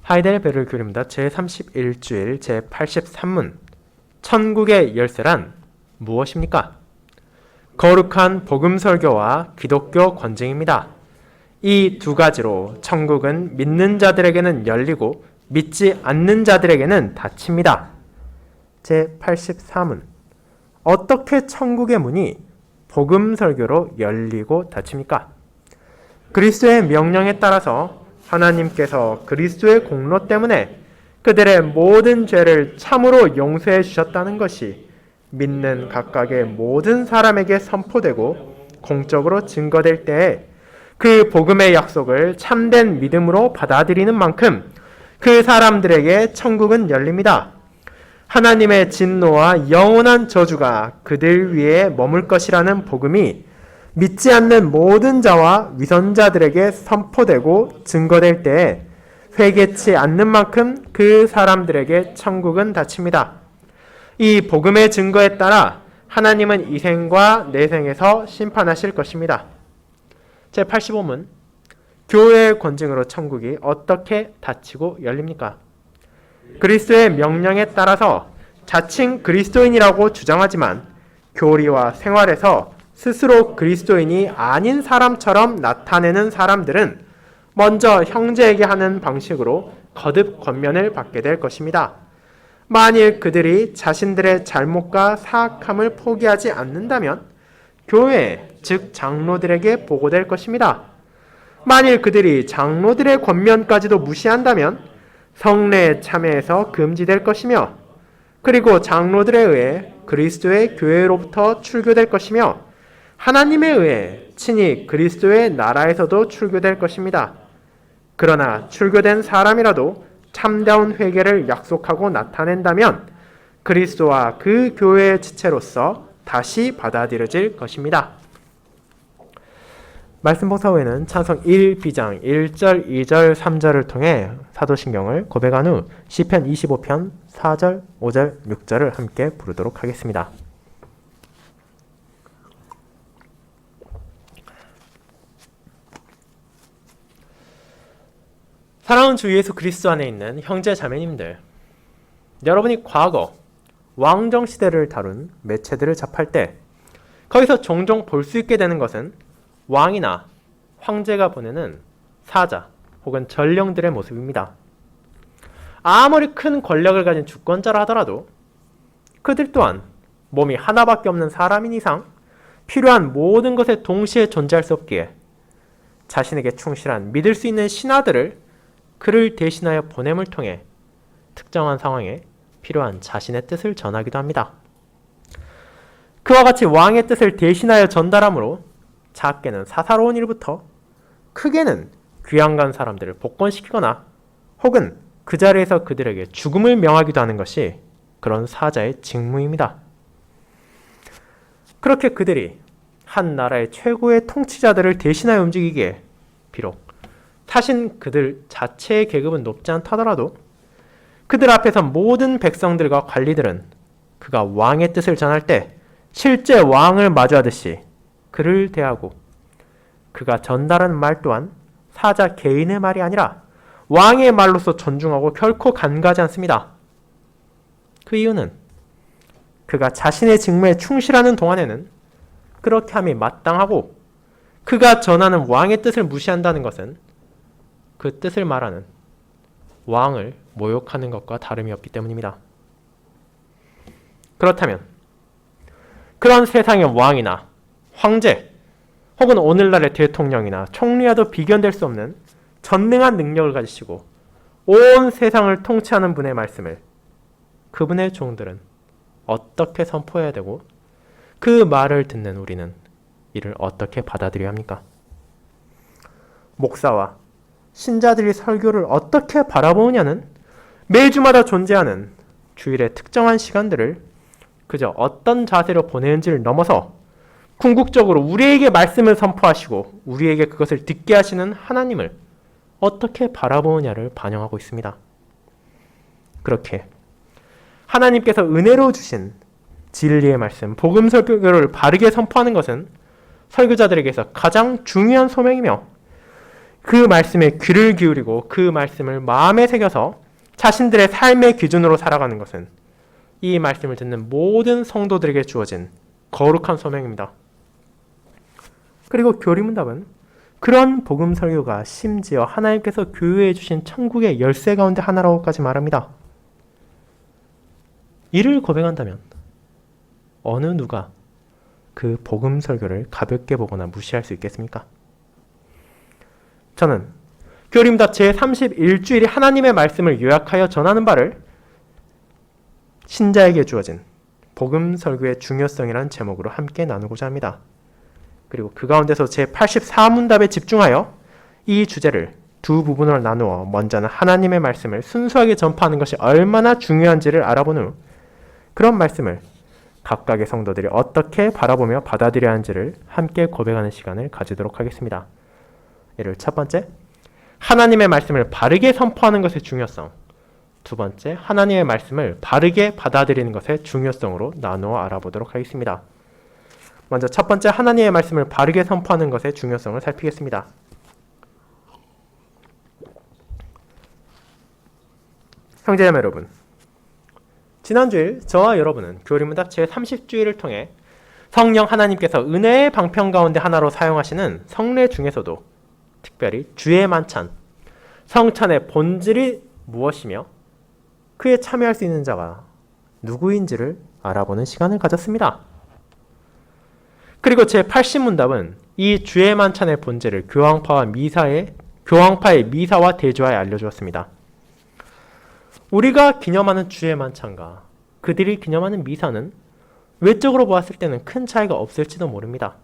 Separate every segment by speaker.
Speaker 1: 하이델베르 교리입니다. 제31주일 제83문 천국의 열쇠란 무엇입니까? 거룩한 복음 설교와 기독교 권징입니다. 이 두 가지로 천국은 믿는 자들에게는 열리고 믿지 않는 자들에게는 닫힙니다. 제84문 어떻게 천국의 문이 복음 설교로 열리고 닫힙니까? 그리스도의 명령에 따라서 하나님께서 그리스도의 공로 때문에 그들의 모든 죄를 참으로 용서해 주셨다는 것이 믿는 각각의 모든 사람에게 선포되고 공적으로 증거될 때에 그 복음의 약속을 참된 믿음으로 받아들이는 만큼 그 사람들에게 천국은 열립니다. 하나님의 진노와 영원한 저주가 그들 위에 머물 것이라는 복음이 믿지 않는 모든 자와 위선자들에게 선포되고 증거될 때에 회개치 않는 만큼 그 사람들에게 천국은 닫힙니다. 이 복음의 증거에 따라 하나님은 이 생과 내생에서 심판하실 것입니다. 제85문 교회의 권징으로 천국이 어떻게 닫히고 열립니까? 그리스도의 명령에 따라서 자칭 그리스도인이라고 주장하지만 교리와 생활에서 스스로 그리스도인이 아닌 사람처럼 나타내는 사람들은 먼저 형제에게 하는 방식으로 거듭 권면을 받게 될 것입니다. 만일 그들이 자신들의 잘못과 사악함을 포기하지 않는다면 교회, 즉 장로들에게 보고될 것입니다. 만일 그들이 장로들의 권면까지도 무시한다면 성례에 참여해서 금지될 것이며 그리고 장로들에 의해 그리스도의 교회로부터 출교될 것이며 하나님에 의해 친히 그리스도의 나라에서도 출교될 것입니다. 그러나 출교된 사람이라도 참다운 회개를 약속하고 나타낸다면 그리스도와 그 교회의 지체로서 다시 받아들여질 것입니다. 말씀 복사 후에는 찬송 1비장 1절, 2절, 3절을 통해 사도신경을 고백한 후 시편 25편 4절, 5절, 6절을 함께 부르도록 하겠습니다. 사랑하는 주 예수 그리스도 안에 있는 형제 자매님들, 여러분이 과거 왕정시대를 다룬 매체들을 접할 때 거기서 종종 볼 수 있게 되는 것은 왕이나 황제가 보내는 사자 혹은 전령들의 모습입니다. 아무리 큰 권력을 가진 주권자라 하더라도 그들 또한 몸이 하나밖에 없는 사람인 이상 필요한 모든 것에 동시에 존재할 수 없기에 자신에게 충실한 믿을 수 있는 신하들을 그를 대신하여 보냄을 통해 특정한 상황에 필요한 자신의 뜻을 전하기도 합니다. 그와 같이 왕의 뜻을 대신하여 전달함으로 작게는 사사로운 일부터 크게는 귀양간 사람들을 복권시키거나 혹은 그 자리에서 그들에게 죽음을 명하기도 하는 것이 그런 사자의 직무입니다. 그렇게 그들이 한 나라의 최고의 통치자들을 대신하여 움직이기에 비록 사실 그들 자체의 계급은 높지 않다더라도 그들 앞에서 모든 백성들과 관리들은 그가 왕의 뜻을 전할 때 실제 왕을 마주하듯이 그를 대하고 그가 전달하는 말 또한 사자 개인의 말이 아니라 왕의 말로서 존중하고 결코 간과하지 않습니다. 그 이유는 그가 자신의 직무에 충실하는 동안에는 그렇게 함이 마땅하고 그가 전하는 왕의 뜻을 무시한다는 것은 그 뜻을 말하는 왕을 모욕하는 것과 다름이 없기 때문입니다. 그렇다면 그런 세상의 왕이나 황제 혹은 오늘날의 대통령이나 총리와도 비견될 수 없는 전능한 능력을 가지시고 온 세상을 통치하는 분의 말씀을 그분의 종들은 어떻게 선포해야 되고 그 말을 듣는 우리는 이를 어떻게 받아들여야 합니까? 목사와 신자들이 설교를 어떻게 바라보느냐는 매주마다 존재하는 주일의 특정한 시간들을 그저 어떤 자세로 보내는지를 넘어서 궁극적으로 우리에게 말씀을 선포하시고 우리에게 그것을 듣게 하시는 하나님을 어떻게 바라보느냐를 반영하고 있습니다. 그렇게 하나님께서 은혜로 주신 진리의 말씀, 복음 설교를 바르게 선포하는 것은 설교자들에게서 가장 중요한 소명이며 그 말씀에 귀를 기울이고 그 말씀을 마음에 새겨서 자신들의 삶의 기준으로 살아가는 것은 이 말씀을 듣는 모든 성도들에게 주어진 거룩한 소명입니다. 그리고 교리문답은 그런 복음 설교가 심지어 하나님께서 교회에 주신 천국의 열쇠 가운데 하나라고까지 말합니다. 이를 고백한다면 어느 누가 그 복음 설교를 가볍게 보거나 무시할 수 있겠습니까? 저는 교리문답 제31주일이 하나님의 말씀을 요약하여 전하는 바를 신자에게 주어진 복음 설교의 중요성이라는 제목으로 함께 나누고자 합니다. 그리고 그 가운데서 제84문답에 집중하여 이 주제를 두 부분으로 나누어 먼저는 하나님의 말씀을 순수하게 전파하는 것이 얼마나 중요한지를 알아본 후 그런 말씀을 각각의 성도들이 어떻게 바라보며 받아들여야 하는지를 함께 고백하는 시간을 가지도록 하겠습니다. 이를 첫 번째, 하나님의 말씀을 바르게 선포하는 것의 중요성. 두 번째, 하나님의 말씀을 바르게 받아들이는 것의 중요성으로 나누어 알아보도록 하겠습니다. 먼저 첫 번째, 하나님의 말씀을 바르게 선포하는 것의 중요성을 살피겠습니다. 형제자매 여러분, 지난주일 저와 여러분은 교리문답 제30주일을 통해 성령 하나님께서 은혜의 방편 가운데 하나로 사용하시는 성례 중에서도 특별히 주의 만찬, 성찬의 본질이 무엇이며 그에 참여할 수 있는 자가 누구인지를 알아보는 시간을 가졌습니다. 그리고 제80문답은 이 주의 만찬의 본질을 교황파의 미사와 대조하여 알려주었습니다. 우리가 기념하는 주의 만찬과 그들이 기념하는 미사는 외적으로 보았을 때는 큰 차이가 없을지도 모릅니다.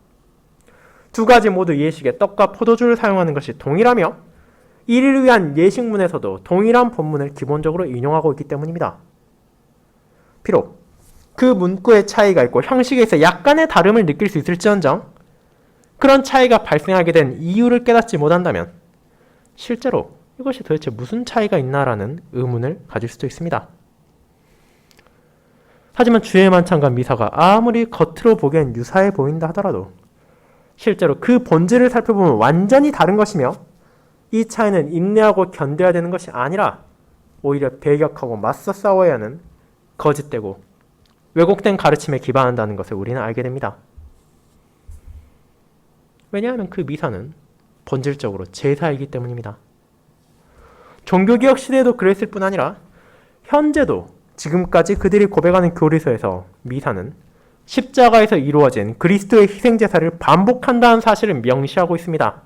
Speaker 1: 두 가지 모두 예식에 떡과 포도주를 사용하는 것이 동일하며 이를 위한 예식문에서도 동일한 본문을 기본적으로 인용하고 있기 때문입니다. 비록 그 문구의 차이가 있고 형식에서 약간의 다름을 느낄 수 있을지언정 그런 차이가 발생하게 된 이유를 깨닫지 못한다면 실제로 이것이 도대체 무슨 차이가 있나라는 의문을 가질 수도 있습니다. 하지만 주의 만찬과 미사가 아무리 겉으로 보기엔 유사해 보인다 하더라도 실제로 그 본질을 살펴보면 완전히 다른 것이며 이 차이는 인내하고 견뎌야 되는 것이 아니라 오히려 배격하고 맞서 싸워야 하는 거짓되고 왜곡된 가르침에 기반한다는 것을 우리는 알게 됩니다. 왜냐하면 그 미사는 본질적으로 제사이기 때문입니다. 종교개혁 시대에도 그랬을 뿐 아니라 현재도 지금까지 그들이 고백하는 교리서에서 미사는 십자가에서 이루어진 그리스도의 희생제사를 반복한다는 사실을 명시하고 있습니다.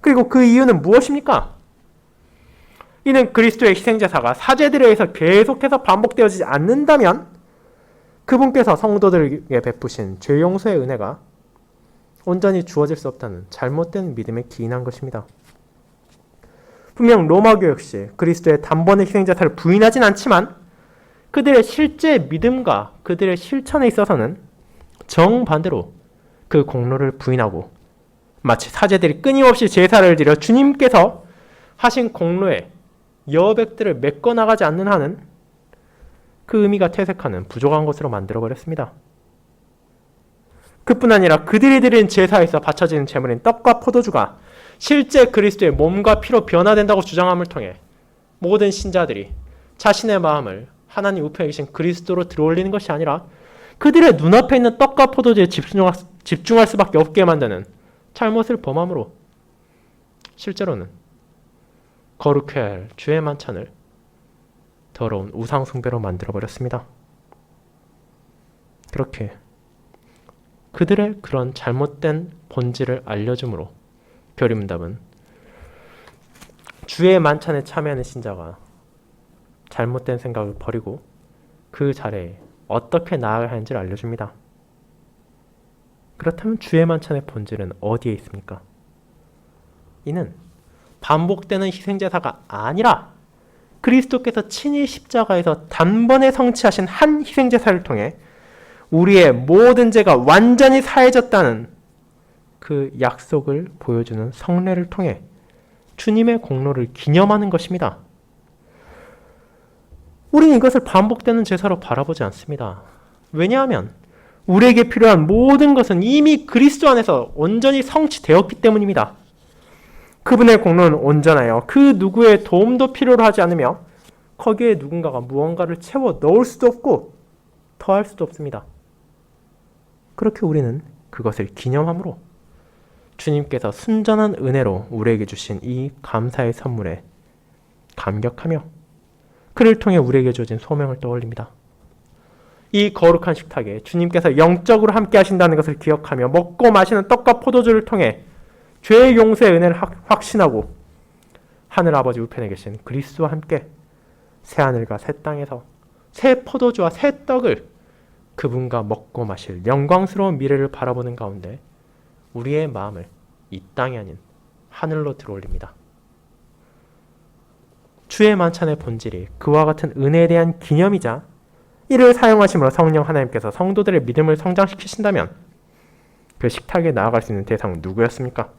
Speaker 1: 그리고 그 이유는 무엇입니까? 이는 그리스도의 희생제사가 사제들에 의해서 계속해서 반복되어지지 않는다면 그분께서 성도들에게 베푸신 죄 용서의 은혜가 온전히 주어질 수 없다는 잘못된 믿음에 기인한 것입니다. 분명 로마 교역 시 그리스도의 단번에 희생제사를 부인하진 않지만 그들의 실제 믿음과 그들의 실천에 있어서는 정반대로 그 공로를 부인하고 마치 사제들이 끊임없이 제사를 드려 주님께서 하신 공로에 여백들을 메꿔나가지 않는 한은 그 의미가 퇴색하는 부족한 것으로 만들어버렸습니다. 그뿐 아니라 그들이 드린 제사에서 바쳐지는 제물인 떡과 포도주가 실제 그리스도의 몸과 피로 변화된다고 주장함을 통해 모든 신자들이 자신의 마음을 하나님 우편에 계신 그리스도로 들어올리는 것이 아니라 그들의 눈앞에 있는 떡과 포도주에 집중할 수밖에 없게 만드는 잘못을 범함으로 실제로는 거룩해야 할 주의 만찬을 더러운 우상 숭배로 만들어버렸습니다. 그렇게 그들의 그런 잘못된 본질을 알려줌으로 교리문답은 주의 만찬에 참여하는 신자가 잘못된 생각을 버리고 그 자리에 어떻게 나아가야 하는지를 알려줍니다. 그렇다면 주의 만찬의 본질은 어디에 있습니까? 이는 반복되는 희생제사가 아니라 그리스도께서 친히 십자가에서 단번에 성취하신 한 희생제사를 통해 우리의 모든 죄가 완전히 사해졌다는 그 약속을 보여주는 성례를 통해 주님의 공로를 기념하는 것입니다. 우리는 이것을 반복되는 제사로 바라보지 않습니다. 왜냐하면 우리에게 필요한 모든 것은 이미 그리스도 안에서 온전히 성취되었기 때문입니다. 그분의 공로는 온전하여 그 누구의 도움도 필요로 하지 않으며 거기에 누군가가 무언가를 채워 넣을 수도 없고 더할 수도 없습니다. 그렇게 우리는 그것을 기념함으로 주님께서 순전한 은혜로 우리에게 주신 이 감사의 선물에 감격하며 그를 통해 우리에게 주어진 소명을 떠올립니다. 이 거룩한 식탁에 주님께서 영적으로 함께 하신다는 것을 기억하며 먹고 마시는 떡과 포도주를 통해 죄의 용서의 은혜를 확신하고 하늘 아버지 우편에 계신 그리스도와 함께 새하늘과 새 땅에서 새 포도주와 새 떡을 그분과 먹고 마실 영광스러운 미래를 바라보는 가운데 우리의 마음을 이 땅이 아닌 하늘로 들어올립니다. 주의 만찬의 본질이 그와 같은 은혜에 대한 기념이자 이를 사용하심으로 성령 하나님께서 성도들의 믿음을 성장시키신다면 그 식탁에 나아갈 수 있는 대상은 누구였습니까?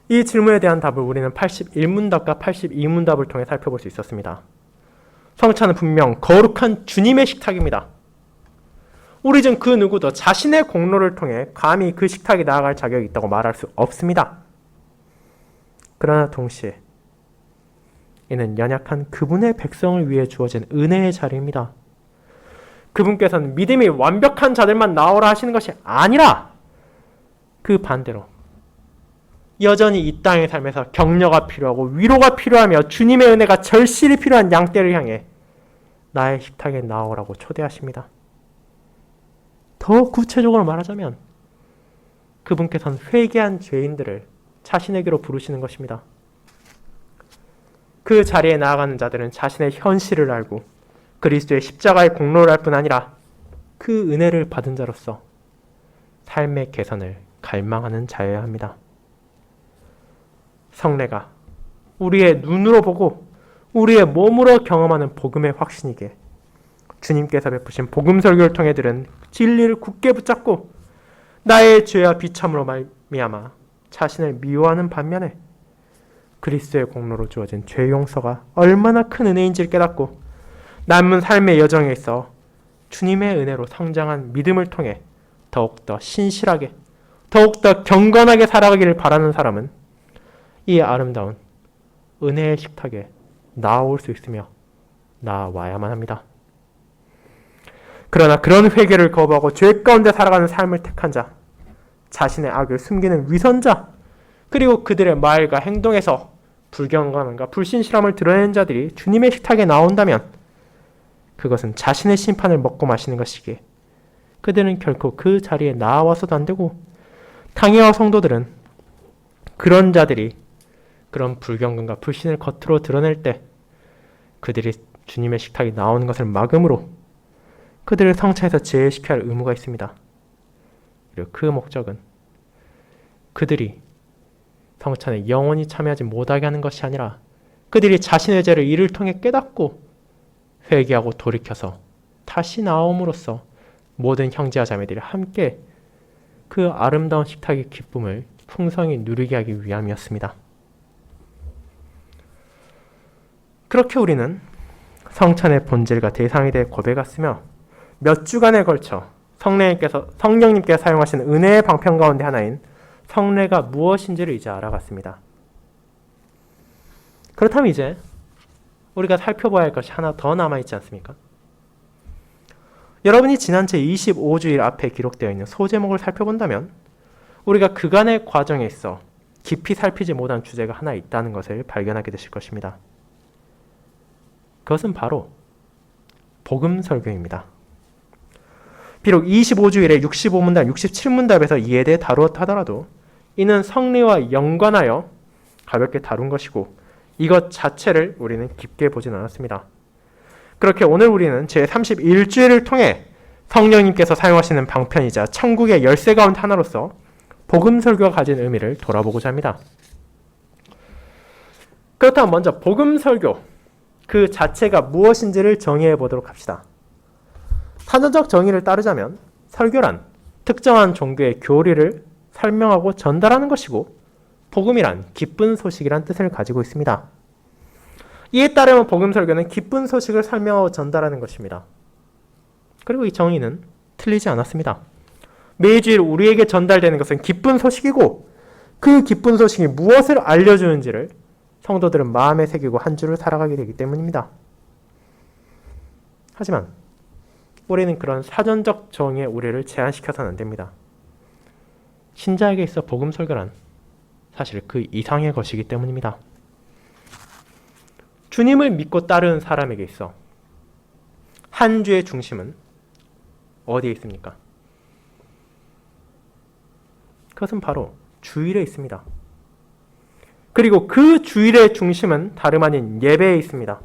Speaker 1: 이 질문에 대한 답을 우리는 81문답과 82문답을 통해 살펴볼 수 있었습니다. 성찬은 분명 거룩한 주님의 식탁입니다. 우리 중 그 누구도 자신의 공로를 통해 감히 그 식탁에 나아갈 자격이 있다고 말할 수 없습니다. 그러나 동시에 이는 연약한 그분의 백성을 위해 주어진 은혜의 자리입니다. 그분께서는 믿음이 완벽한 자들만 나오라 하시는 것이 아니라 그 반대로 여전히 이 땅의 삶에서 격려가 필요하고 위로가 필요하며 주님의 은혜가 절실히 필요한 양떼를 향해 나의 식탁에 나오라고 초대하십니다. 더 구체적으로 말하자면 그분께서는 회개한 죄인들을 자신에게로 부르시는 것입니다. 그 자리에 나아가는 자들은 자신의 현실을 알고 그리스도의 십자가의 공로를 알 뿐 아니라 그 은혜를 받은 자로서 삶의 개선을 갈망하는 자여야 합니다. 성례가 우리의 눈으로 보고 우리의 몸으로 경험하는 복음의 확신이기에 주님께서 베푸신 복음 설교를 통해 들은 진리를 굳게 붙잡고 나의 죄와 비참으로 말미암아 자신을 미워하는 반면에 그리스도의 공로로 주어진 죄 용서가 얼마나 큰 은혜인지를 깨닫고 남은 삶의 여정에 있어 주님의 은혜로 성장한 믿음을 통해 더욱더 신실하게 더욱더 경건하게 살아가기를 바라는 사람은 이 아름다운 은혜의 식탁에 나아올 수 있으며 나아와야만 합니다. 그러나 그런 회개를 거부하고 죄 가운데 살아가는 삶을 택한 자, 자신의 악을 숨기는 위선자, 그리고 그들의 말과 행동에서 불경건함과 불신실함을 드러내는 자들이 주님의 식탁에 나온다면 그것은 자신의 심판을 먹고 마시는 것이기에 그들은 결코 그 자리에 나와서도 안 되고 당회와 성도들은 그런 자들이 그런 불경건과 불신을 겉으로 드러낼 때 그들이 주님의 식탁에 나오는 것을 막음으로 그들을 성찬에서 제외시켜야 할 의무가 있습니다. 그리고 그 목적은 그들이 성찬에 영원히 참여하지 못하게 하는 것이 아니라 그들이 자신의 죄를 이를 통해 깨닫고 회개하고 돌이켜서 다시 나옴으로써 모든 형제와 자매들이 함께 그 아름다운 식탁의 기쁨을 풍성히 누리게 하기 위함이었습니다. 그렇게 우리는 성찬의 본질과 대상에 대해 고백했으며 몇 주간에 걸쳐 성령님께서 사용하시는 은혜의 방편 가운데 하나인 성례가 무엇인지를 이제 알아갔습니다. 그렇다면 이제 우리가 살펴봐야 할 것이 하나 더 남아있지 않습니까? 여러분이 지난 제25주일 앞에 기록되어 있는 소제목을 살펴본다면 우리가 그간의 과정에 있어 깊이 살피지 못한 주제가 하나 있다는 것을 발견하게 되실 것입니다. 그것은 바로 복음 설교입니다. 비록 25주일에 65문답, 67문답에서 이에 대해 다루었다 하더라도 이는 성례와 연관하여 가볍게 다룬 것이고 이것 자체를 우리는 깊게 보진 않았습니다. 그렇게 오늘 우리는 제31주일을 통해 성령님께서 사용하시는 방편이자 천국의 열쇠 가운데 하나로서 복음 설교가 가진 의미를 돌아보고자 합니다. 그렇다면 먼저 복음 설교 그 자체가 무엇인지를 정의해 보도록 합시다. 사전적 정의를 따르자면 설교란 특정한 종교의 교리를 설명하고 전달하는 것이고 복음이란 기쁜 소식이란 뜻을 가지고 있습니다. 이에 따르면 복음 설교는 기쁜 소식을 설명하고 전달하는 것입니다. 그리고 이 정의는 틀리지 않았습니다. 매주일 우리에게 전달되는 것은 기쁜 소식이고 그 기쁜 소식이 무엇을 알려주는지를 성도들은 마음에 새기고 한 주를 살아가게 되기 때문입니다. 하지만 우리는 그런 사전적 정의의 우리를 제한시켜서는 안 됩니다. 신자에게 있어 복음 설교란 사실 그 이상의 것이기 때문입니다. 주님을 믿고 따르는 사람에게 있어 한 주의 중심은 어디에 있습니까? 그것은 바로 주일에 있습니다. 그리고 그 주일의 중심은 다름 아닌 예배에 있습니다.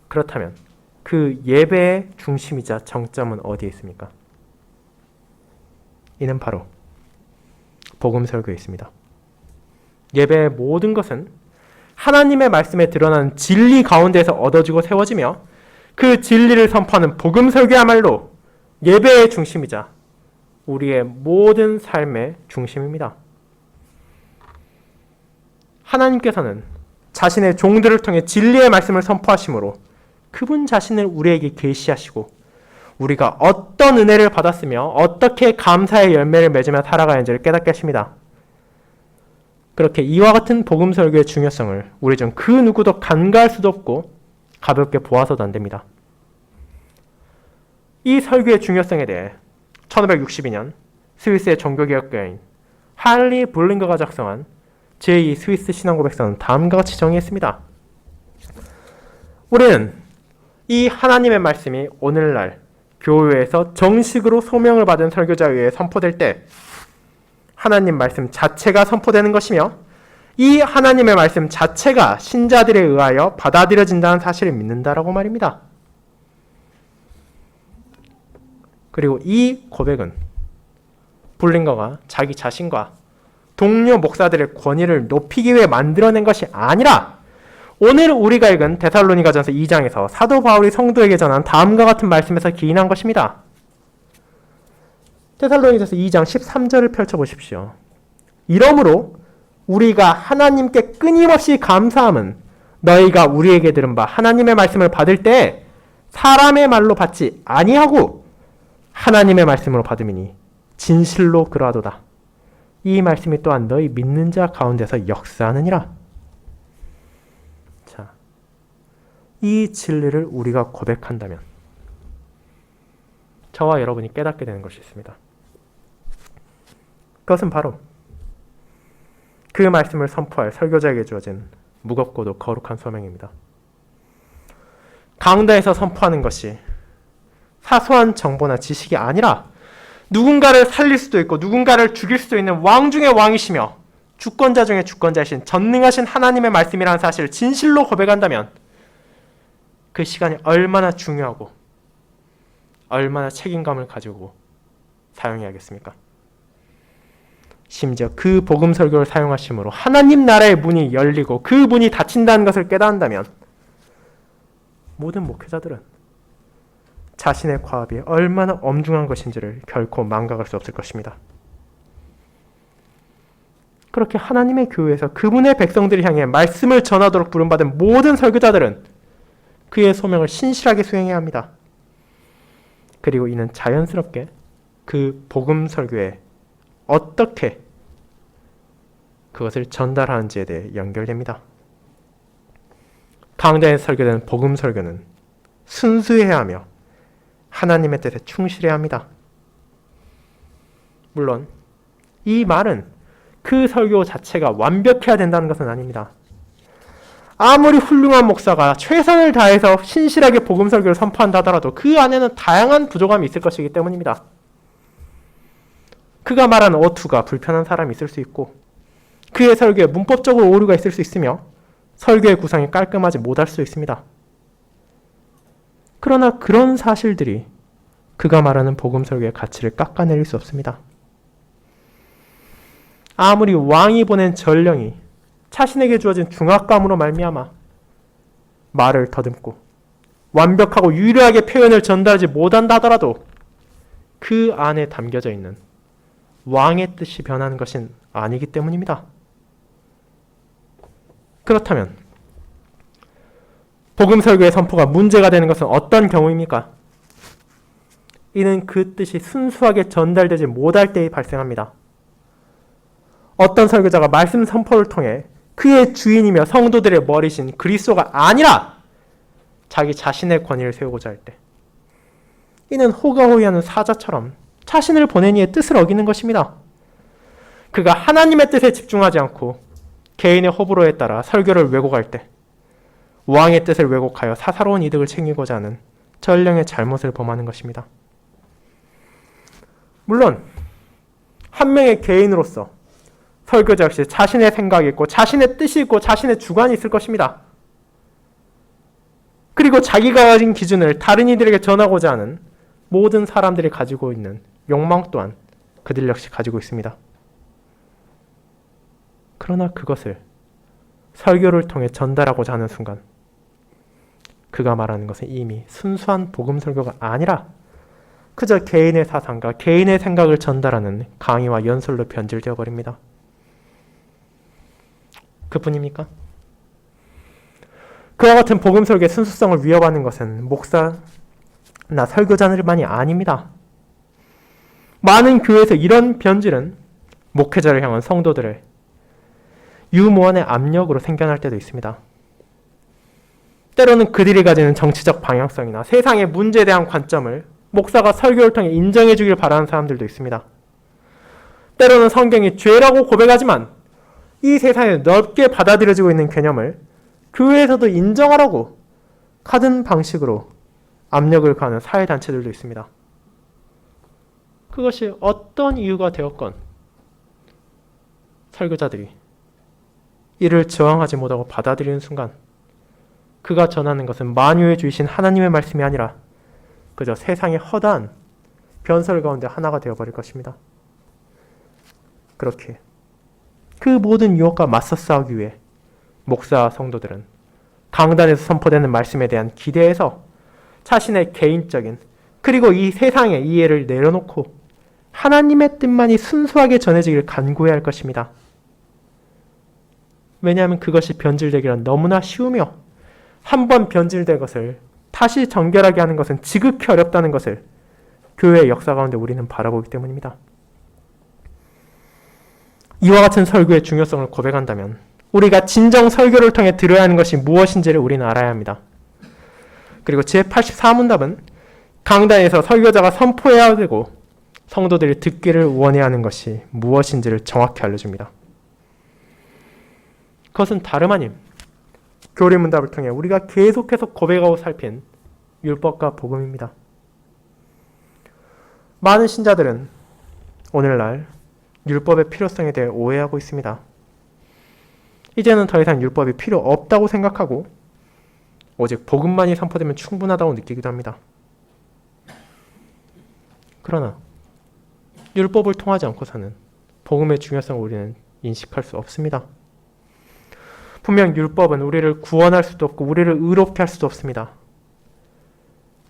Speaker 1: 그렇다면 그 예배의 중심이자 정점은 어디에 있습니까? 이는 바로 복음 설교에 있습니다. 예배의 모든 것은 하나님의 말씀에 드러난 진리 가운데서 얻어지고 세워지며 그 진리를 선포하는 복음 설교야말로 예배의 중심이자 우리의 모든 삶의 중심입니다. 하나님께서는 자신의 종들을 통해 진리의 말씀을 선포하심으로 그분 자신을 우리에게 계시하시고 우리가 어떤 은혜를 받았으며 어떻게 감사의 열매를 맺으며 살아가야 하는지를 깨닫게 하십니다. 그렇게 이와 같은 복음 설교의 중요성을 우리 중 그 누구도 간과할 수도 없고 가볍게 보아서도 안 됩니다. 이 설교의 중요성에 대해 1562년 스위스의 종교개혁가인 할리 볼링거가 작성한 제2 스위스 신앙고백서는 다음과 같이 정의했습니다. 우리는 이 하나님의 말씀이 오늘날 교회에서 정식으로 소명을 받은 설교자에 의해 선포될 때 하나님 말씀 자체가 선포되는 것이며 이 하나님의 말씀 자체가 신자들에 의하여 받아들여진다는 사실을 믿는다라고 말입니다. 그리고 이 고백은 볼링거가 자기 자신과 동료 목사들의 권위를 높이기 위해 만들어낸 것이 아니라 오늘 우리가 읽은 데살로니가전서 2장에서 사도 바울이 성도에게 전한 다음과 같은 말씀에서 기인한 것입니다. 데살로니가전서 2장 13절을 펼쳐보십시오. 이러므로 우리가 하나님께 끊임없이 감사함은 너희가 우리에게 들은 바 하나님의 말씀을 받을 때 사람의 말로 받지 아니하고 하나님의 말씀으로 받음이니 진실로 그러하도다. 이 말씀이 또한 너희 믿는 자 가운데서 역사하느니라. 자, 이 진리를 우리가 고백한다면 저와 여러분이 깨닫게 되는 것이 있습니다. 그것은 바로 그 말씀을 선포할 설교자에게 주어진 무겁고도 거룩한 소명입니다. 강단에서 선포하는 것이 사소한 정보나 지식이 아니라 누군가를 살릴 수도 있고 누군가를 죽일 수도 있는 왕 중의 왕이시며 주권자 중의 주권자이신 전능하신 하나님의 말씀이라는 사실을 진실로 고백한다면 그 시간이 얼마나 중요하고 얼마나 책임감을 가지고 사용해야겠습니까? 심지어 그 복음 설교를 사용하심으로 하나님 나라의 문이 열리고 그 문이 닫힌다는 것을 깨닫는다면 모든 목회자들은 자신의 과업이 얼마나 엄중한 것인지를 결코 망각할 수 없을 것입니다. 그렇게 하나님의 교회에서 그분의 백성들을 향해 말씀을 전하도록 부름받은 모든 설교자들은 그의 소명을 신실하게 수행해야 합니다. 그리고 이는 자연스럽게 그 복음 설교에 어떻게 그것을 전달하는지에 대해 연결됩니다. 강단에서 설교되는 복음 설교는 순수해야 하며 하나님의 뜻에 충실해야 합니다. 물론 이 말은 그 설교 자체가 완벽해야 된다는 것은 아닙니다. 아무리 훌륭한 목사가 최선을 다해서 신실하게 복음 설교를 선포한다 하더라도 그 안에는 다양한 부족함이 있을 것이기 때문입니다. 그가 말하는 어투가 불편한 사람이 있을 수 있고 그의 설교에 문법적으로 오류가 있을 수 있으며 설교의 구성이 깔끔하지 못할 수 있습니다. 그러나 그런 사실들이 그가 말하는 복음 설교의 가치를 깎아내릴 수 없습니다. 아무리 왕이 보낸 전령이 자신에게 주어진 중압감으로 말미암아 말을 더듬고 완벽하고 유려하게 표현을 전달하지 못한다 하더라도 그 안에 담겨져 있는 왕의 뜻이 변하는 것은 아니기 때문입니다. 그렇다면 복음 설교의 선포가 문제가 되는 것은 어떤 경우입니까? 이는 그 뜻이 순수하게 전달되지 못할 때에 발생합니다. 어떤 설교자가 말씀 선포를 통해 그의 주인이며 성도들의 머리신 그리스도가 아니라 자기 자신의 권위를 세우고자 할 때, 이는 호가호위하는 사자처럼 자신을 보낸 이의 뜻을 어기는 것입니다. 그가 하나님의 뜻에 집중하지 않고 개인의 호불호에 따라 설교를 왜곡할 때, 왕의 뜻을 왜곡하여 사사로운 이득을 챙기고자 하는 전령의 잘못을 범하는 것입니다. 물론 한 명의 개인으로서 설교자 역시 자신의 생각이 있고 자신의 뜻이 있고 자신의 주관이 있을 것입니다. 그리고 자기가 가진 기준을 다른 이들에게 전하고자 하는 모든 사람들이 가지고 있는 욕망 또한 그들 역시 가지고 있습니다. 그러나 그것을 설교를 통해 전달하고자 하는 순간, 그가 말하는 것은 이미 순수한 복음 설교가 아니라 그저 개인의 사상과 개인의 생각을 전달하는 강의와 연설로 변질되어 버립니다. 그뿐입니까? 그와 같은 복음 설교의 순수성을 위협하는 것은 목사나 설교자들만이 아닙니다. 많은 교회에서 이런 변질은 목회자를 향한 성도들의 유무원의 압력으로 생겨날 때도 있습니다. 때로는 그들이 가지는 정치적 방향성이나 세상의 문제에 대한 관점을 목사가 설교를 통해 인정해 주길 바라는 사람들도 있습니다. 때로는 성경이 죄라고 고백하지만 이 세상에 넓게 받아들여지고 있는 개념을 교회에서도 인정하라고 같은 방식으로 압력을 가하는 사회단체들도 있습니다. 그것이 어떤 이유가 되었건 설교자들이 이를 저항하지 못하고 받아들이는 순간, 그가 전하는 것은 만유의 주이신 하나님의 말씀이 아니라 그저 세상의 허다한 변설 가운데 하나가 되어버릴 것입니다. 그렇게 그 모든 유혹과 맞서 싸우기 위해 목사와 성도들은 강단에서 선포되는 말씀에 대한 기대에서 자신의 개인적인 그리고 이 세상의 이해를 내려놓고 하나님의 뜻만이 순수하게 전해지기를 간구해야 할 것입니다. 왜냐하면 그것이 변질되기란 너무나 쉬우며 한번 변질된 것을 다시 정결하게 하는 것은 지극히 어렵다는 것을 교회의 역사 가운데 우리는 바라보기 때문입니다. 이와 같은 설교의 중요성을 고백한다면 우리가 진정 설교를 통해 들어야 하는 것이 무엇인지를 우리는 알아야 합니다. 그리고 제84문답은 강단에서 설교자가 선포해야 되고 성도들이 듣기를 원해야 하는 것이 무엇인지를 정확히 알려줍니다. 그것은 다름 아님 교리문답을 통해 우리가 계속해서 고백하고 살핀 율법과 복음입니다. 많은 신자들은 오늘날 율법의 필요성에 대해 오해하고 있습니다. 이제는 더 이상 율법이 필요 없다고 생각하고 오직 복음만이 선포되면 충분하다고 느끼기도 합니다. 그러나 율법을 통하지 않고서는 복음의 중요성을 우리는 인식할 수 없습니다. 분명 율법은 우리를 구원할 수도 없고 우리를 의롭게 할 수도 없습니다.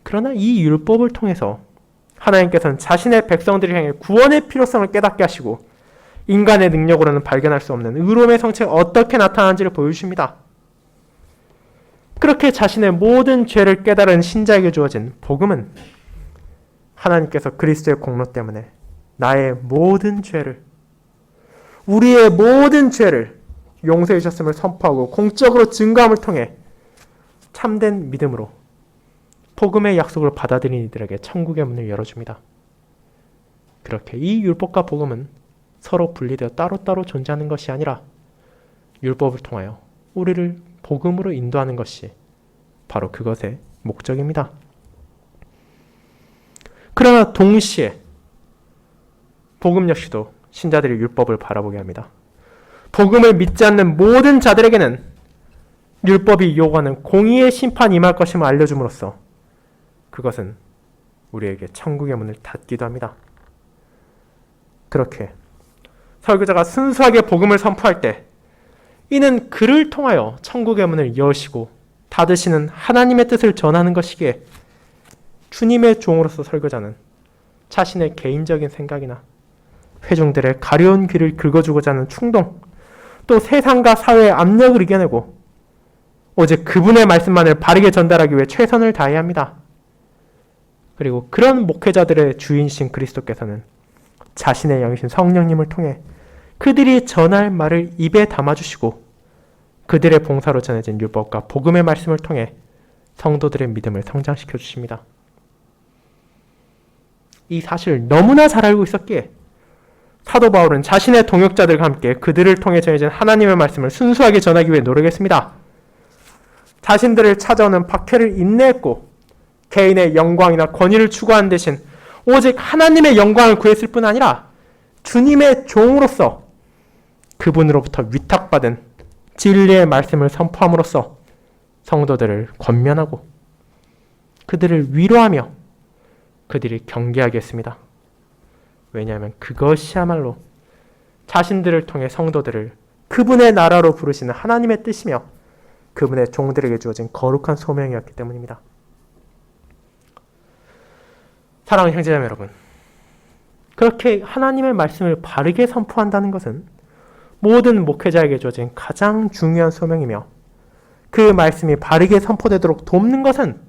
Speaker 1: 그러나 이 율법을 통해서 하나님께서는 자신의 백성들을 향해 구원의 필요성을 깨닫게 하시고 인간의 능력으로는 발견할 수 없는 의로움의 성체가 어떻게 나타나는지를 보여주십니다. 그렇게 자신의 모든 죄를 깨달은 신자에게 주어진 복음은 하나님께서 그리스도의 공로 때문에 나의 모든 죄를, 우리의 모든 죄를 용서해 주셨음을 선포하고 공적으로 증거함을 통해 참된 믿음으로 복음의 약속을 받아들인 이들에게 천국의 문을 열어줍니다. 그렇게 이 율법과 복음은 서로 분리되어 따로따로 존재하는 것이 아니라 율법을 통하여 우리를 복음으로 인도하는 것이 바로 그것의 목적입니다. 그러나 동시에 복음 역시도 신자들이 율법을 바라보게 합니다. 복음을 믿지 않는 모든 자들에게는 율법이 요구하는 공의의 심판이 임할 것임을 알려줌으로써 그것은 우리에게 천국의 문을 닫기도 합니다. 그렇게 설교자가 순수하게 복음을 선포할 때 이는 그를 통하여 천국의 문을 여시고 닫으시는 하나님의 뜻을 전하는 것이기에 주님의 종으로서 설교자는 자신의 개인적인 생각이나 회중들의 가려운 귀를 긁어주고자 하는 충동, 또 세상과 사회의 압력을 이겨내고 오직 그분의 말씀만을 바르게 전달하기 위해 최선을 다해야 합니다. 그리고 그런 목회자들의 주인이신 그리스도께서는 자신의 영이신 성령님을 통해 그들이 전할 말을 입에 담아주시고 그들의 봉사로 전해진 율법과 복음의 말씀을 통해 성도들의 믿음을 성장시켜 주십니다. 이 사실을 너무나 잘 알고 있었기에 사도 바울은 자신의 동역자들과 함께 그들을 통해 전해진 하나님의 말씀을 순수하게 전하기 위해 노력했습니다. 자신들을 찾아오는 박해를 인내했고 개인의 영광이나 권위를 추구하는 대신 오직 하나님의 영광을 구했을 뿐 아니라 주님의 종으로서 그분으로부터 위탁받은 진리의 말씀을 선포함으로써 성도들을 권면하고 그들을 위로하며 그들이 경계하게 했습니다. 왜냐하면 그것이야말로 자신들을 통해 성도들을 그분의 나라로 부르시는 하나님의 뜻이며 그분의 종들에게 주어진 거룩한 소명이었기 때문입니다. 사랑하는 형제자매 여러분, 그렇게 하나님의 말씀을 바르게 선포한다는 것은 모든 목회자에게 주어진 가장 중요한 소명이며 그 말씀이 바르게 선포되도록 돕는 것은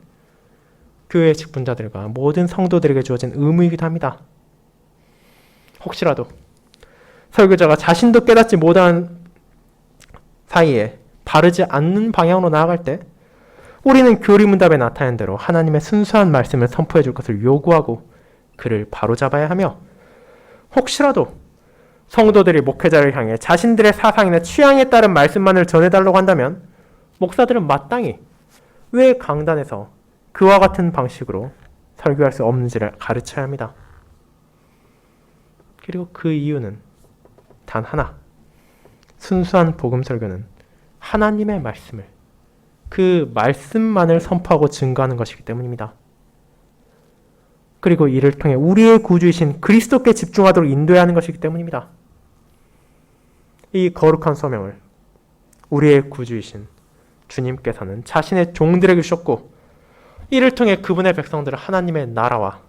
Speaker 1: 교회 직분자들과 모든 성도들에게 주어진 의무이기도 합니다. 혹시라도 설교자가 자신도 깨닫지 못한 사이에 바르지 않는 방향으로 나아갈 때 우리는 교리문답에 나타낸 대로 하나님의 순수한 말씀을 선포해 줄 것을 요구하고 그를 바로잡아야 하며 혹시라도 성도들이 목회자를 향해 자신들의 사상이나 취향에 따른 말씀만을 전해달라고 한다면 목사들은 마땅히 왜 강단에서 그와 같은 방식으로 설교할 수 없는지를 가르쳐야 합니다. 그리고 그 이유는 단 하나, 순수한 복음 설교는 하나님의 말씀을, 그 말씀만을 선포하고 증거하는 것이기 때문입니다. 그리고 이를 통해 우리의 구주이신 그리스도께 집중하도록 인도해야 하는 것이기 때문입니다. 이 거룩한 소명을 우리의 구주이신 주님께서는 자신의 종들에게 주셨고 이를 통해 그분의 백성들을 하나님의 나라와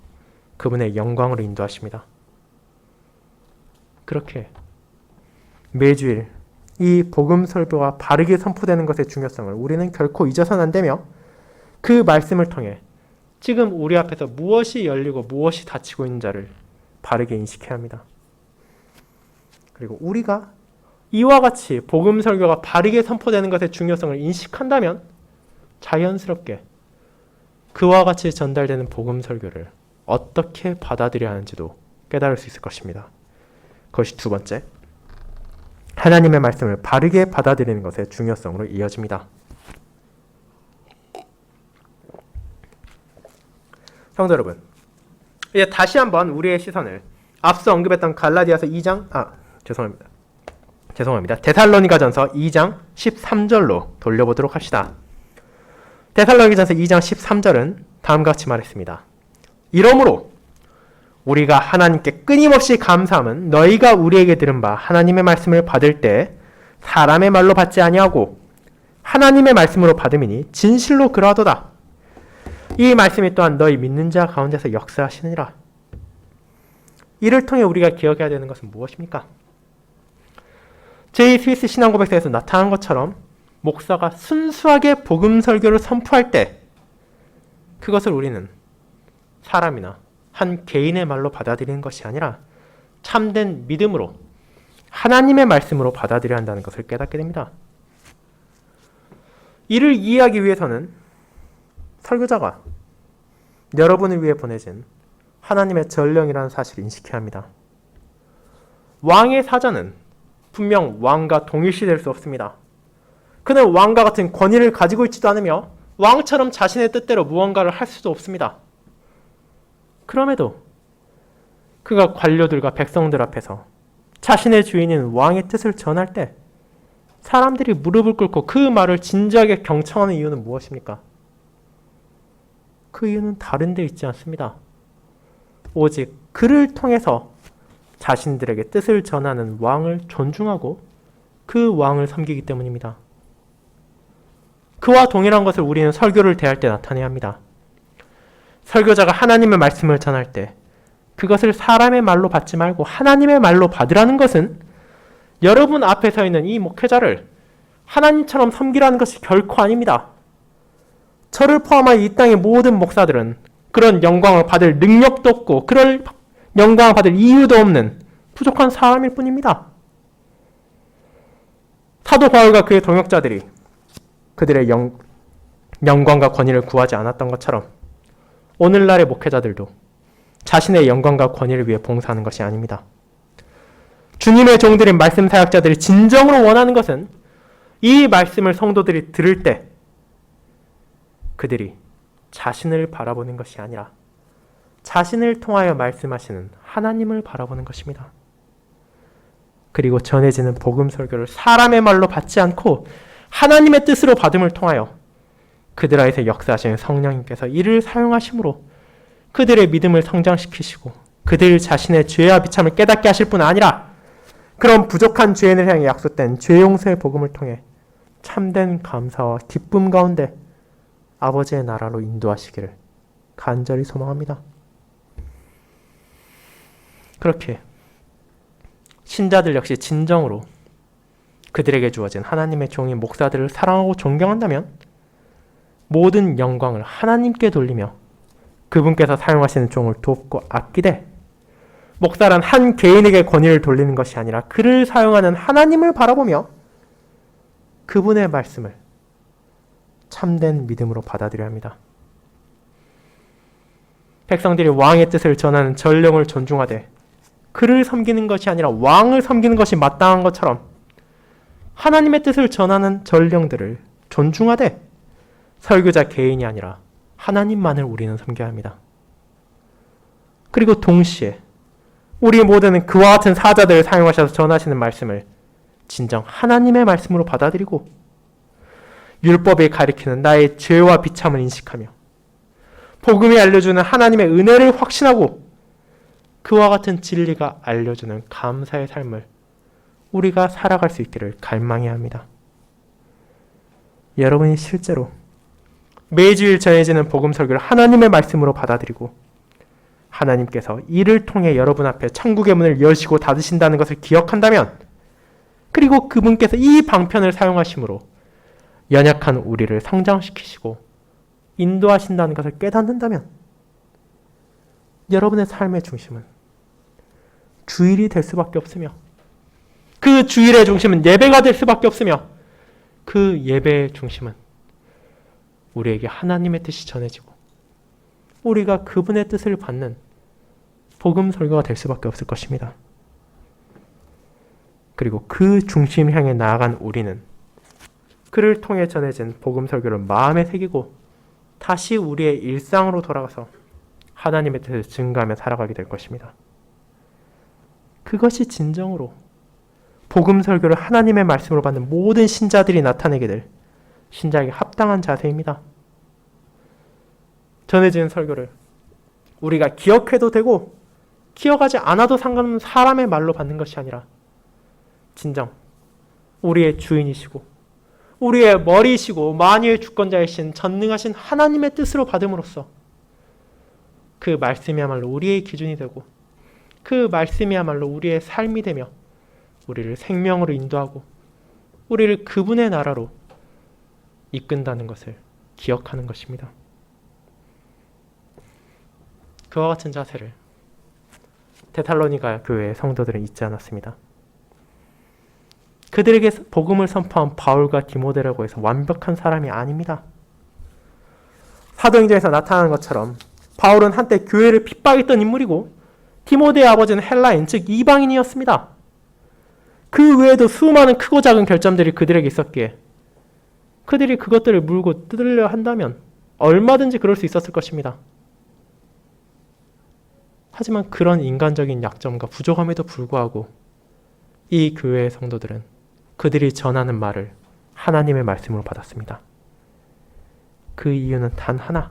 Speaker 1: 그분의 영광으로 인도하십니다. 그렇게 매주일 이 복음 설교가 바르게 선포되는 것의 중요성을 우리는 결코 잊어서는 안 되며 그 말씀을 통해 지금 우리 앞에서 무엇이 열리고 무엇이 닫히고 있는 자를 바르게 인식해야 합니다. 그리고 우리가 이와 같이 복음 설교가 바르게 선포되는 것의 중요성을 인식한다면 자연스럽게 그와 같이 전달되는 복음 설교를 어떻게 받아들여야 하는지도 깨달을 수 있을 것입니다. 그것이 두 번째, 하나님의 말씀을 바르게 받아들이는 것의 중요성으로 이어집니다. 성도 여러분, 이제 다시 한번 우리의 시선을 앞서 언급했던 갈라디아서 2장, 죄송합니다. 데살로니가전서 2장 13절로 돌려보도록 합시다. 데살로니가전서 2장 13절은 다음과 같이 말했습니다. 이러므로 우리가 하나님께 끊임없이 감사함은 너희가 우리에게 들은 바 하나님의 말씀을 받을 때 사람의 말로 받지 아니하고 하나님의 말씀으로 받음이니 진실로 그러하도다. 이 말씀이 또한 너희 믿는 자 가운데서 역사하시느니라. 이를 통해 우리가 기억해야 되는 것은 무엇입니까? 제2스위스 신앙고백서에서 나타난 것처럼 목사가 순수하게 복음 설교를 선포할 때 그것을 우리는 사람이나 한 개인의 말로 받아들이는 것이 아니라 참된 믿음으로 하나님의 말씀으로 받아들여야 한다는 것을 깨닫게 됩니다. 이를 이해하기 위해서는 설교자가 여러분을 위해 보내진 하나님의 전령이라는 사실을 인식해야 합니다. 왕의 사자는 분명 왕과 동일시될 수 없습니다. 그는 왕과 같은 권위를 가지고 있지도 않으며 왕처럼 자신의 뜻대로 무언가를 할 수도 없습니다. 그럼에도 그가 관료들과 백성들 앞에서 자신의 주인인 왕의 뜻을 전할 때 사람들이 무릎을 꿇고 그 말을 진지하게 경청하는 이유는 무엇입니까? 그 이유는 다른 데 있지 않습니다. 오직 그를 통해서 자신들에게 뜻을 전하는 왕을 존중하고 그 왕을 섬기기 때문입니다. 그와 동일한 것을 우리는 설교를 대할 때 나타내야 합니다. 설교자가 하나님의 말씀을 전할 때 그것을 사람의 말로 받지 말고 하나님의 말로 받으라는 것은 여러분 앞에 서 있는 이 목회자를 하나님처럼 섬기라는 것이 결코 아닙니다. 저를 포함한 이 땅의 모든 목사들은 그런 영광을 받을 능력도 없고 그럴 영광을 받을 이유도 없는 부족한 사람일 뿐입니다. 사도 바울과 그의 동역자들이 그들의 영광과 권위를 구하지 않았던 것처럼 오늘날의 목회자들도 자신의 영광과 권위를 위해 봉사하는 것이 아닙니다. 주님의 종들인 말씀 사역자들이 진정으로 원하는 것은 이 말씀을 성도들이 들을 때 그들이 자신을 바라보는 것이 아니라 자신을 통하여 말씀하시는 하나님을 바라보는 것입니다. 그리고 전해지는 복음 설교를 사람의 말로 받지 않고 하나님의 뜻으로 받음을 통하여 그들 안에서 역사하시는 성령님께서 이를 사용하심으로 그들의 믿음을 성장시키시고 그들 자신의 죄와 비참을 깨닫게 하실 뿐 아니라 그런 부족한 죄인을 향해 약속된 죄 용서의 복음을 통해 참된 감사와 기쁨 가운데 아버지의 나라로 인도하시기를 간절히 소망합니다. 그렇게 신자들 역시 진정으로 그들에게 주어진 하나님의 종인 목사들을 사랑하고 존경한다면 모든 영광을 하나님께 돌리며 그분께서 사용하시는 종을 돕고 아끼되 목사란 한 개인에게 권위를 돌리는 것이 아니라 그를 사용하는 하나님을 바라보며 그분의 말씀을 참된 믿음으로 받아들여야 합니다. 백성들이 왕의 뜻을 전하는 전령을 존중하되 그를 섬기는 것이 아니라 왕을 섬기는 것이 마땅한 것처럼 하나님의 뜻을 전하는 전령들을 존중하되 설교자 개인이 아니라 하나님만을 우리는 섬겨야 합니다. 그리고 동시에 우리 모두는 그와 같은 사자들을 사용하셔서 전하시는 말씀을 진정 하나님의 말씀으로 받아들이고 율법이 가리키는 나의 죄와 비참을 인식하며 복음이 알려주는 하나님의 은혜를 확신하고 그와 같은 진리가 알려주는 감사의 삶을 우리가 살아갈 수 있기를 갈망해야 합니다. 여러분이 실제로 매주일 전해지는 복음 설교를 하나님의 말씀으로 받아들이고 하나님께서 이를 통해 여러분 앞에 천국의 문을 여시고 닫으신다는 것을 기억한다면 그리고 그분께서 이 방편을 사용하심으로 연약한 우리를 성장시키시고 인도하신다는 것을 깨닫는다면 여러분의 삶의 중심은 주일이 될 수밖에 없으며 그 주일의 중심은 예배가 될 수밖에 없으며 그 예배의 중심은 우리에게 하나님의 뜻이 전해지고 우리가 그분의 뜻을 받는 복음 설교가 될 수밖에 없을 것입니다. 그리고 그 중심 향해 나아간 우리는 그를 통해 전해진 복음 설교를 마음에 새기고 다시 우리의 일상으로 돌아가서 하나님의 뜻을 증거하며 살아가게 될 것입니다. 그것이 진정으로 복음 설교를 하나님의 말씀으로 받는 모든 신자들이 나타내게 될 신자에게 합당한 자세입니다. 전해지는 설교를 우리가 기억해도 되고 기억하지 않아도 상관없는 사람의 말로 받는 것이 아니라 진정 우리의 주인이시고 우리의 머리이시고 만유의 주권자이신 전능하신 하나님의 뜻으로 받음으로써 그 말씀이야말로 우리의 기준이 되고 그 말씀이야말로 우리의 삶이 되며 우리를 생명으로 인도하고 우리를 그분의 나라로 이끈다는 것을 기억하는 것입니다. 그와 같은 자세를 데살로니가 교회의 성도들은 잊지 않았습니다. 그들에게 복음을 선포한 바울과 디모데라고 해서 완벽한 사람이 아닙니다. 사도행전에서 나타나는 것처럼 바울은 한때 교회를 핍박했던 인물이고 디모데의 아버지는 헬라인, 즉 이방인이었습니다. 그 외에도 수많은 크고 작은 결점들이 그들에게 있었기에 그들이 그것들을 물고 뜯으려 한다면 얼마든지 그럴 수 있었을 것입니다. 하지만 그런 인간적인 약점과 부족함에도 불구하고 이 교회의 성도들은 그들이 전하는 말을 하나님의 말씀으로 받았습니다. 그 이유는 단 하나.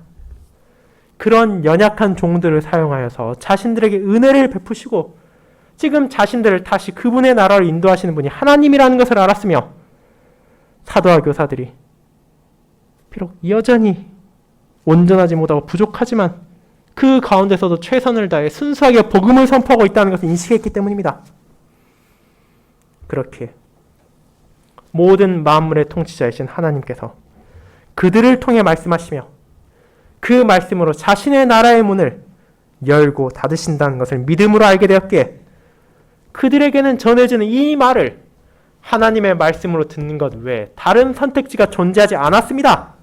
Speaker 1: 그런 연약한 종들을 사용하여서 자신들에게 은혜를 베푸시고 지금 자신들을 다시 그분의 나라로 인도하시는 분이 하나님이라는 것을 알았으며 사도와 교사들이 비록 여전히 온전하지 못하고 부족하지만 그 가운데서도 최선을 다해 순수하게 복음을 선포하고 있다는 것을 인식했기 때문입니다. 그렇게 모든 만물의 통치자이신 하나님께서 그들을 통해 말씀하시며 그 말씀으로 자신의 나라의 문을 열고 닫으신다는 것을 믿음으로 알게 되었기에 그들에게는 전해지는 이 말을 하나님의 말씀으로 듣는 것 외에 다른 선택지가 존재하지 않았습니다.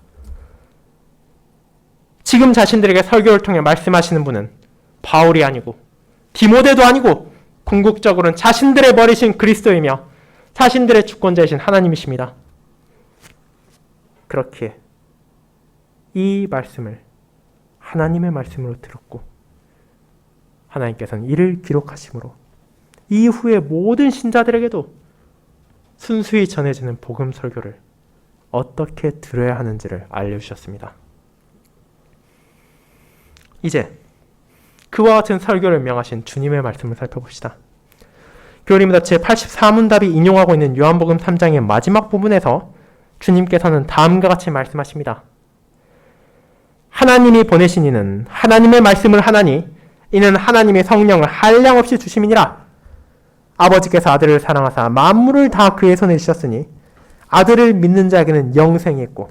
Speaker 1: 지금 자신들에게 설교를 통해 말씀하시는 분은 바울이 아니고 디모데도 아니고 궁극적으로는 자신들의 버리신 그리스도이며 자신들의 주권자이신 하나님이십니다. 그렇기에 이 말씀을 하나님의 말씀으로 들었고 하나님께서는 이를 기록하심으로 이후의 모든 신자들에게도 순수히 전해지는 복음 설교를 어떻게 들어야 하는지를 알려주셨습니다. 이제 그와 같은 설교를 명하신 주님의 말씀을 살펴봅시다. 교리입니다. 제84문답이 인용하고 있는 요한복음 3장의 마지막 부분에서 주님께서는 다음과 같이 말씀하십니다. 하나님이 보내신 이는 하나님의 말씀을 하나니 이는 하나님의 성령을 한량없이 주심이니라. 아버지께서 아들을 사랑하사 만물을 다 그의 손에 주셨으니 아들을 믿는 자에게는 영생이 있고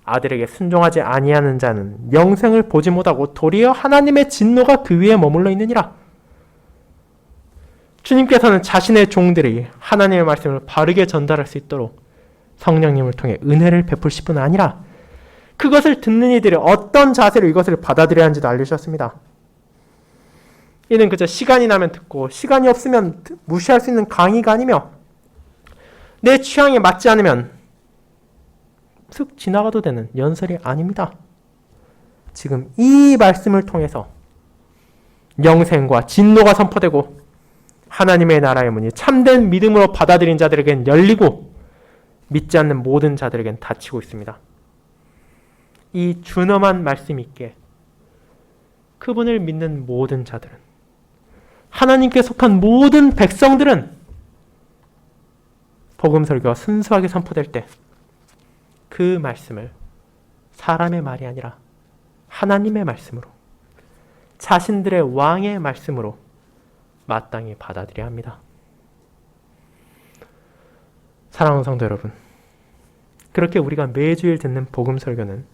Speaker 1: 아들에게 순종하지 아니하는 자는 영생을 보지 못하고 도리어 하나님의 진노가 그 위에 머물러 있느니라. 주님께서는 자신의 종들이 하나님의 말씀을 바르게 전달할 수 있도록 성령님을 통해 은혜를 베풀실 뿐 아니라 그것을 듣는 이들이 어떤 자세로 이것을 받아들여야 하는지도 알려주셨습니다. 이는 그저 시간이 나면 듣고 시간이 없으면 무시할 수 있는 강의가 아니며 내 취향에 맞지 않으면 슥 지나가도 되는 연설이 아닙니다. 지금 이 말씀을 통해서 영생과 진노가 선포되고 하나님의 나라의 문이 참된 믿음으로 받아들인 자들에겐 열리고 믿지 않는 모든 자들에겐 닫히고 있습니다. 이 준엄한 말씀이 있기에 그분을 믿는 모든 자들은 하나님께 속한 모든 백성들은 복음 설교가 순수하게 선포될 때 그 말씀을 사람의 말이 아니라 하나님의 말씀으로 자신들의 왕의 말씀으로 마땅히 받아들여야 합니다. 사랑하는 성도 여러분, 그렇게 우리가 매주일 듣는 복음 설교는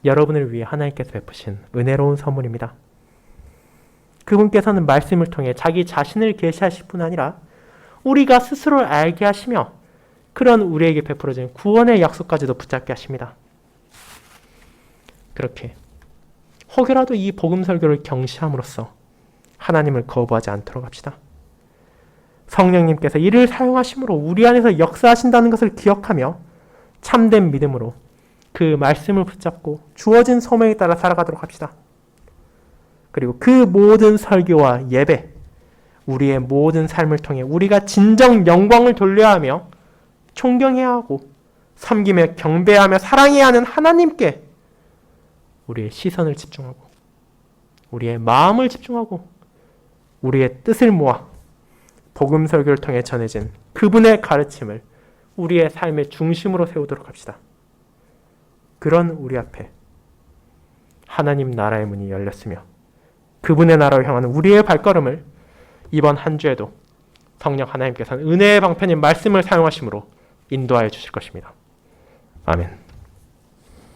Speaker 1: 여러분을 위해 하나님께서 베푸신 은혜로운 선물입니다. 그분께서는 말씀을 통해 자기 자신을 계시하실 뿐 아니라 우리가 스스로 알게 하시며 그런 우리에게 베풀어진 구원의 약속까지도 붙잡게 하십니다. 그렇게 혹여라도 이 복음 설교를 경시함으로써 하나님을 거부하지 않도록 합시다. 성령님께서 이를 사용하심으로 우리 안에서 역사하신다는 것을 기억하며 참된 믿음으로 그 말씀을 붙잡고 주어진 소명에 따라 살아가도록 합시다. 그리고 그 모든 설교와 예배, 우리의 모든 삶을 통해 우리가 진정 영광을 돌려야 하며 존경해야 하고 섬기며 경배하며 사랑해야 하는 하나님께 우리의 시선을 집중하고 우리의 마음을 집중하고 우리의 뜻을 모아 복음 설교를 통해 전해진 그분의 가르침을 우리의 삶의 중심으로 세우도록 합시다. 그런 우리 앞에 하나님 나라의 문이 열렸으며 그분의 나라로 향하는 우리의 발걸음을 이번 한 주에도 성령 하나님께서는 은혜의 방편인 말씀을 사용하심으로 인도하여 주실 것입니다. 아멘.